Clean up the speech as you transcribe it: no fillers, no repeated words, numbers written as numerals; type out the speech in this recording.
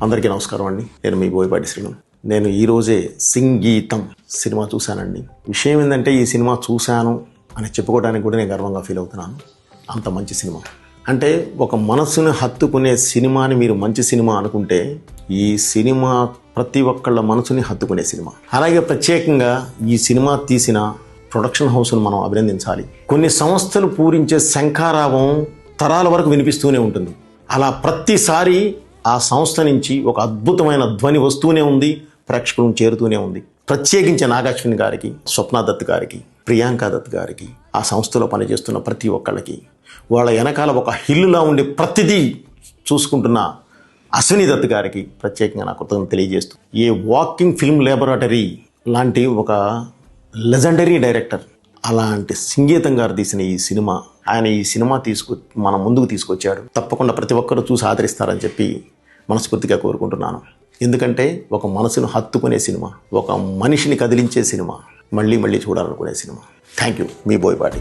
అందరికీ నమస్కారం అండి. నేను మీ బోయపాటి శ్రీను. నేను ఈరోజే సంగీతం సినిమా చూశానండి. విషయం ఏంటంటే ఈ సినిమా చూశాను అని చెప్పుకోవడానికి కూడా నేను గర్వంగా ఫీల్ అవుతున్నాను. అంత మంచి సినిమా. అంటే ఒక మనసును హత్తుకునే సినిమాని మీరు మంచి సినిమా అనుకుంటే ఈ సినిమా ప్రతి ఒక్కళ్ళ మనసుని హత్తుకునే సినిమా. అలాగే ప్రత్యేకంగా ఈ సినిమా తీసిన ప్రొడక్షన్ హౌస్ను మనం అభినందించాలి. కొన్ని సంస్థలు పూరించే శంఖారావం తరాల వరకు వినిపిస్తూనే ఉంటుంది. అలా ప్రతిసారి ఆ సంస్థ నుంచి ఒక అద్భుతమైన ధ్వని వస్తూనే ఉంది, ప్రేక్షకులను చేరుతూనే ఉంది. ప్రత్యేకించి నాగాశ్విన్ గారికి, స్వప్నా దత్ గారికి, ప్రియాంక దత్ గారికి, ఆ సంస్థలో పనిచేస్తున్న ప్రతి ఒక్కళ్ళకి, వాళ్ళ వెనకాల ఒక హిల్లులా ఉండే ప్రతిదీ చూసుకుంటున్న అశ్విని దత్ గారికి ప్రత్యేకంగా నా కృతజ్ఞతలు తెలియజేస్తూ, ఏ వాకింగ్ ఫిల్మ్ ల్యాబొరేటరీ లాంటి ఒక లెజెండరీ డైరెక్టర్ అలాంటి సంగీతం గారు తీసిన ఈ సినిమా, ఆయన ఈ సినిమా మన ముందుకు తీసుకొచ్చాడు. తప్పకుండా ప్రతి ఒక్కరూ చూసి ఆదరిస్తారని చెప్పి మనస్ఫూర్తిగా కోరుకుంటున్నాను. ఎందుకంటే ఒక మనసును హత్తుకునే సినిమా, ఒక మనిషిని కదిలించే సినిమా, మళ్ళీ మళ్ళీ చూడాలనుకునే సినిమా. Thank you. మీ బోయపాటి.